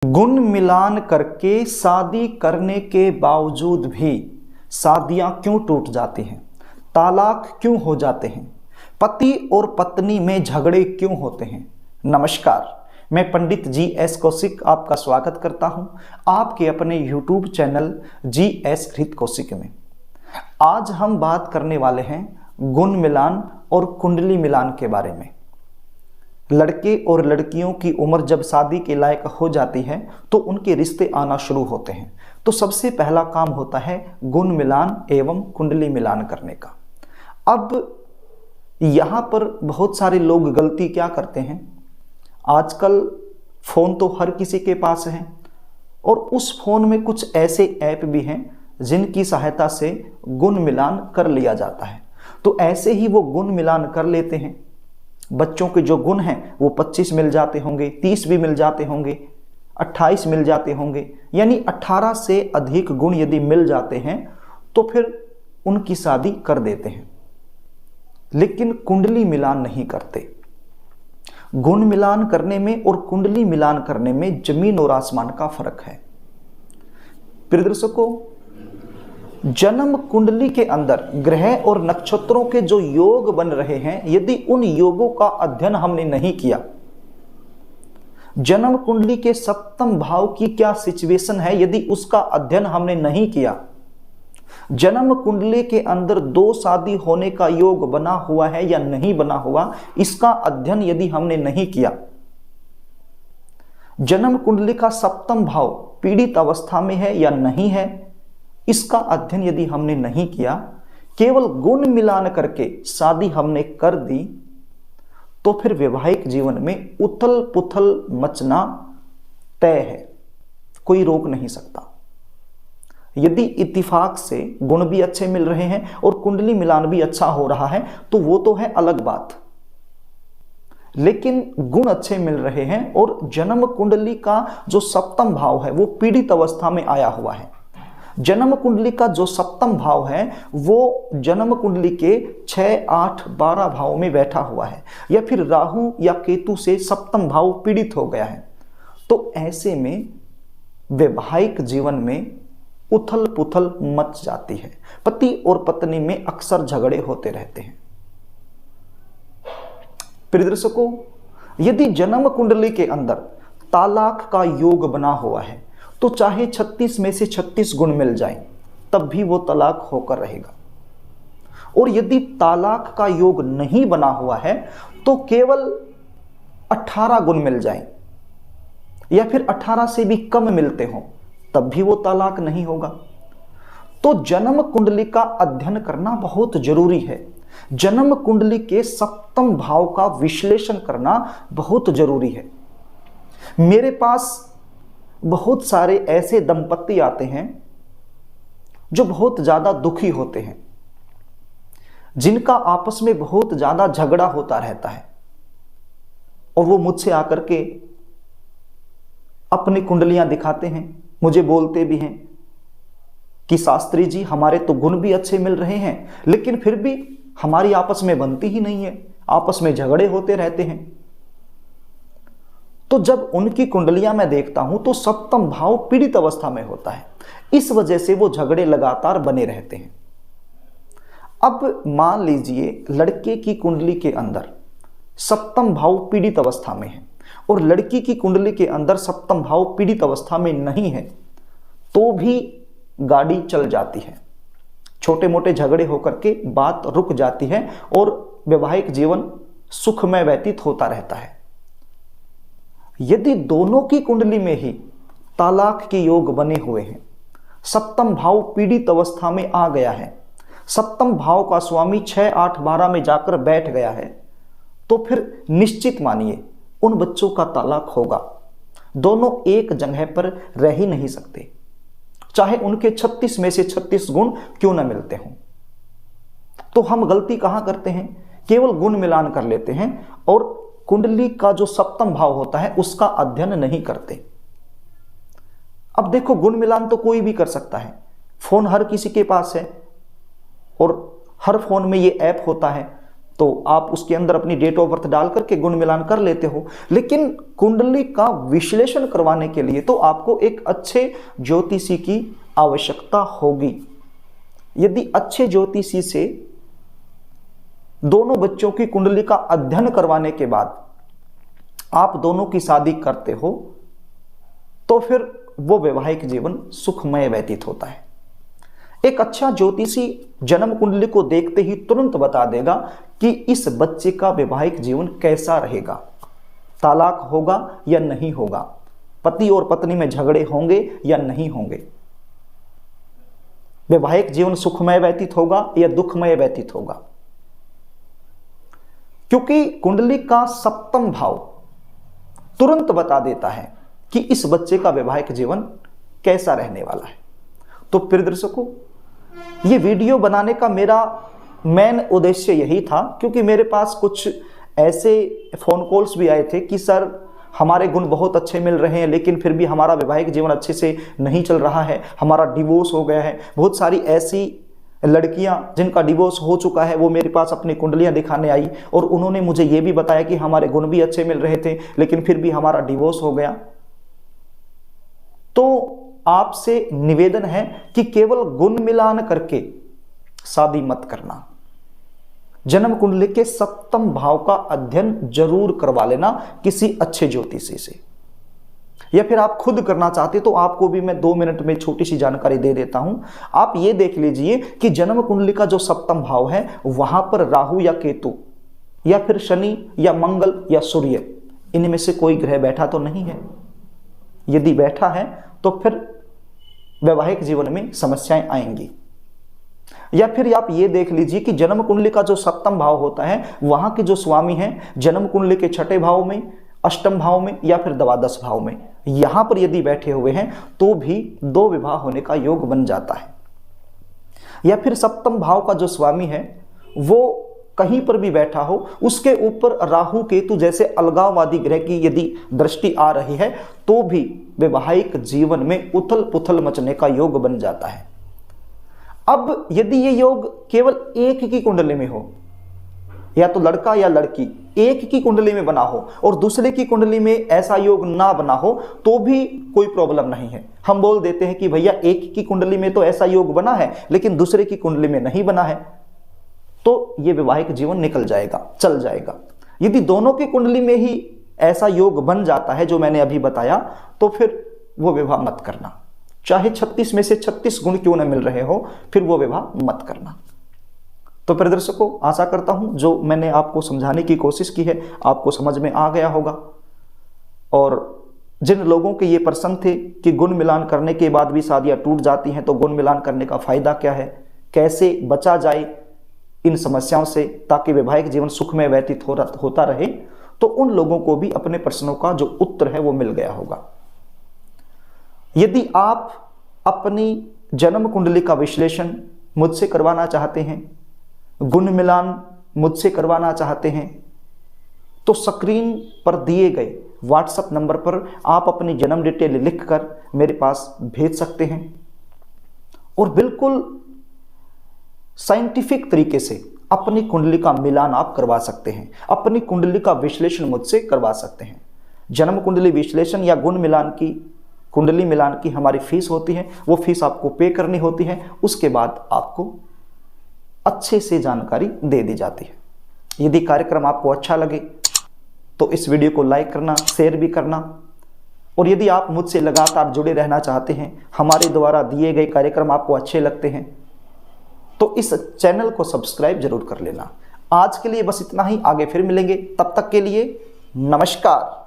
गुण मिलान करके शादी करने के बावजूद भी शादियां क्यों टूट जाती हैं, तालाक क्यों हो जाते हैं, पति और पत्नी में झगड़े क्यों होते हैं। नमस्कार, मैं पंडित GS कौशिक आपका स्वागत करता हूं आपके अपने YouTube चैनल GS घृत कौशिक में। आज हम बात करने वाले हैं गुण मिलान और कुंडली मिलान के बारे में। लड़के और लड़कियों की उम्र जब शादी के लायक हो जाती है तो उनके रिश्ते आना शुरू होते हैं। तो सबसे पहला काम होता है गुण मिलान एवं कुंडली मिलान करने का। अब यहाँ पर बहुत सारे लोग गलती क्या करते हैं, आजकल फ़ोन तो हर किसी के पास है और उस फ़ोन में कुछ ऐसे ऐप भी हैं जिनकी सहायता से गुण मिलान कर लिया जाता है। तो ऐसे ही वो गुण मिलान कर लेते हैं। बच्चों के जो गुण हैं वो 25 मिल जाते होंगे, 30 भी मिल जाते होंगे, 28 मिल जाते होंगे, यानी 18 से अधिक गुण यदि मिल जाते हैं तो फिर उनकी शादी कर देते हैं। लेकिन कुंडली मिलान नहीं करते। गुण मिलान करने में और कुंडली मिलान करने में जमीन और आसमान का फर्क है। प्रिय दर्शकों, जन्म कुंडली के अंदर ग्रह और नक्षत्रों के जो योग बन रहे हैं, यदि उन योगों का अध्ययन हमने नहीं किया, जन्म कुंडली के सप्तम भाव की क्या सिचुएशन है यदि उसका अध्ययन हमने नहीं किया, जन्म कुंडली के अंदर दो शादी होने का योग बना हुआ है या नहीं बना हुआ, इसका अध्ययन यदि हमने नहीं किया, जन्म कुंडली का सप्तम भाव पीड़ित अवस्था में है या नहीं है, इसका अध्ययन यदि हमने नहीं किया, केवल गुण मिलान करके शादी हमने कर दी, तो फिर वैवाहिक जीवन में उथल पुथल मचना तय है, कोई रोक नहीं सकता। यदि इत्तिफाक से गुण भी अच्छे मिल रहे हैं और कुंडली मिलान भी अच्छा हो रहा है तो वो तो है अलग बात, लेकिन गुण अच्छे मिल रहे हैं और जन्म कुंडली का जो सप्तम भाव है वो पीड़ित अवस्था में आया हुआ है। जन्म कुंडली का जो सप्तम भाव है वो जन्म कुंडली के 6, 8, 12 भाव में बैठा हुआ है, या फिर राहु या केतु से सप्तम भाव पीड़ित हो गया है। तो ऐसे में वैवाहिक जीवन में उथल पुथल मच जाती है, पति और पत्नी में अक्सर झगड़े होते रहते हैं। प्रिय दर्शकों, यदि जन्म कुंडली के अंदर तालाक का योग बना हुआ है तो चाहे 36 में से 36 गुण मिल जाएं, तब भी वो तलाक होकर रहेगा। और यदि तालाक का योग नहीं बना हुआ है तो केवल 18 गुण मिल जाएं या फिर 18 से भी कम मिलते हों, तब भी वो तलाक नहीं होगा। तो जन्म कुंडली का अध्ययन करना बहुत जरूरी है। जन्म कुंडली के सप्तम भाव का विश्लेषण करना बहुत जरूरी है। मेरे पास बहुत सारे ऐसे दंपत्ति आते हैं जो बहुत ज्यादा दुखी होते हैं, जिनका आपस में बहुत ज्यादा झगड़ा होता रहता है, और वो मुझसे आकर के अपनी कुंडलियां दिखाते हैं, मुझे बोलते भी हैं कि शास्त्री जी, हमारे तो गुण भी अच्छे मिल रहे हैं लेकिन फिर भी हमारी आपस में बनती ही नहीं है, आपस में झगड़े होते रहते हैं। तो जब उनकी कुंडलियां मैं देखता हूं तो सप्तम भाव पीड़ित अवस्था में होता है, इस वजह से वो झगड़े लगातार बने रहते हैं। अब मान लीजिए लड़के की कुंडली के अंदर सप्तम भाव पीड़ित अवस्था में है और लड़की की कुंडली के अंदर सप्तम भाव पीड़ित अवस्था में नहीं है, तो भी गाड़ी चल जाती है, छोटे मोटे झगड़े होकर के बात रुक जाती है और वैवाहिक जीवन सुखमय व्यतीत होता रहता है। यदि दोनों की कुंडली में ही तालाक के योग बने हुए हैं, सप्तम भाव पीड़ित अवस्था में आ गया है, सप्तम भाव का स्वामी 6, 8, 12 में जाकर बैठ गया है, तो फिर निश्चित मानिए उन बच्चों का तालाक होगा। दोनों एक जगह पर रह ही नहीं सकते, चाहे उनके 36 में से 36 गुण क्यों न मिलते हों। तो हम गलती कहां करते हैं, केवल गुण मिलान कर लेते हैं और कुंडली का जो सप्तम भाव होता है उसका अध्ययन नहीं करते। अब देखो, गुण मिलान तो कोई भी कर सकता है, फोन हर किसी के पास है और हर फोन में ये ऐप होता है, तो आप उसके अंदर अपनी डेट ऑफ बर्थ डाल करके गुण मिलान कर लेते हो। लेकिन कुंडली का विश्लेषण करवाने के लिए तो आपको एक अच्छे ज्योतिषी की आवश्यकता होगी। यदि अच्छे ज्योतिषी से दोनों बच्चों की कुंडली का अध्ययन करवाने के बाद आप दोनों की शादी करते हो तो फिर वो वैवाहिक जीवन सुखमय व्यतीत होता है। एक अच्छा ज्योतिषी जन्म कुंडली को देखते ही तुरंत बता देगा कि इस बच्चे का वैवाहिक जीवन कैसा रहेगा, तलाक होगा या नहीं होगा, पति और पत्नी में झगड़े होंगे या नहीं होंगे, वैवाहिक जीवन सुखमय व्यतीत होगा या दुखमय व्यतीत होगा। क्योंकि कुंडली का सप्तम भाव तुरंत बता देता है कि इस बच्चे का वैवाहिक जीवन कैसा रहने वाला है। तो प्रिय दर्शकों, ये वीडियो बनाने का मेरा मेन उद्देश्य यही था, क्योंकि मेरे पास कुछ ऐसे फोन कॉल्स भी आए थे कि सर हमारे गुण बहुत अच्छे मिल रहे हैं लेकिन फिर भी हमारा वैवाहिक जीवन अच्छे से नहीं चल रहा है, हमारा डिवोर्स हो गया है। बहुत सारी ऐसी लड़कियां जिनका डिवोर्स हो चुका है वो मेरे पास अपनी कुंडलियां दिखाने आई और उन्होंने मुझे ये भी बताया कि हमारे गुण भी अच्छे मिल रहे थे लेकिन फिर भी हमारा डिवोर्स हो गया। तो आपसे निवेदन है कि केवल गुण मिलान करके शादी मत करना। जन्म कुंडली के सप्तम भाव का अध्ययन जरूर करवा लेना किसी अच्छे ज्योतिषी से, या फिर आप खुद करना चाहते तो आपको भी मैं 2 मिनट में छोटी सी जानकारी दे देता हूं। आप ये देख लीजिए कि जन्म कुंडली का जो सप्तम भाव है वहां पर राहु या केतु या फिर शनि या मंगल या सूर्य, इनमें से कोई ग्रह बैठा तो नहीं है। यदि बैठा है तो फिर वैवाहिक जीवन में समस्याएं आएंगी। या फिर आप ये देख लीजिए कि जन्म कुंडली का जो सप्तम भाव होता है वहां के जो स्वामी हैं जन्म कुंडली के छठे भाव में, अष्टम भाव में या फिर द्वादश भाव में, यहां पर यदि बैठे हुए हैं तो भी 2 विवाह होने का योग बन जाता है। या फिर सप्तम भाव का जो स्वामी है वो कहीं पर भी बैठा हो, उसके ऊपर राहु केतु जैसे अलगाववादी ग्रह की यदि दृष्टि आ रही है तो भी वैवाहिक जीवन में उथल पुथल मचने का योग बन जाता है। अब यदि ये योग केवल एक की कुंडली में हो, या तो लड़का या लड़की एक की कुंडली में बना हो और दूसरे की कुंडली में ऐसा योग ना बना हो तो भी कोई प्रॉब्लम नहीं है। हम बोल देते हैं कि भैया एक की कुंडली में तो ऐसा योग बना है लेकिन दूसरे की कुंडली में नहीं बना है, तो ये वैवाहिक जीवन निकल जाएगा, चल जाएगा। यदि दोनों की कुंडली में ही ऐसा योग बन जाता है जो मैंने अभी बताया तो फिर वो विवाह मत करना। चाहे 36 में से 36 गुण क्यों न मिल रहे हो, फिर वो विवाह मत करना। तो प्रिय दर्शकों, आशा करता हूं जो मैंने आपको समझाने की कोशिश की है आपको समझ में आ गया होगा। और जिन लोगों के ये प्रश्न थे कि गुण मिलान करने के बाद भी शादियां टूट जाती हैं तो गुण मिलान करने का फायदा क्या है, कैसे बचा जाए इन समस्याओं से ताकि वैवाहिक जीवन सुखमय व्यतीत होता रहे, तो उन लोगों को भी अपने प्रश्नों का जो उत्तर है वो मिल गया होगा। यदि आप अपनी जन्म कुंडली का विश्लेषण मुझसे करवाना चाहते हैं, गुण मिलान मुझसे करवाना चाहते हैं, तो स्क्रीन पर दिए गए व्हाट्सएप नंबर पर आप अपनी जन्म डिटेल लिखकर मेरे पास भेज सकते हैं और बिल्कुल साइंटिफिक तरीके से अपनी कुंडली का मिलान आप करवा सकते हैं, अपनी कुंडली का विश्लेषण मुझसे करवा सकते हैं। जन्म कुंडली विश्लेषण या गुण मिलान की, कुंडली मिलान की हमारी फीस होती है, वो फीस आपको पे करनी होती है। उसके बाद आपको अच्छे से जानकारी दे दी जाती है। यदि कार्यक्रम आपको अच्छा लगे तो इस वीडियो को लाइक करना, शेयर भी करना, और यदि आप मुझसे लगातार जुड़े रहना चाहते हैं, हमारे द्वारा दिए गए कार्यक्रम आपको अच्छे लगते हैं, तो इस चैनल को सब्सक्राइब जरूर कर लेना। आज के लिए बस इतना ही, आगे फिर मिलेंगे, तब तक के लिए नमस्कार।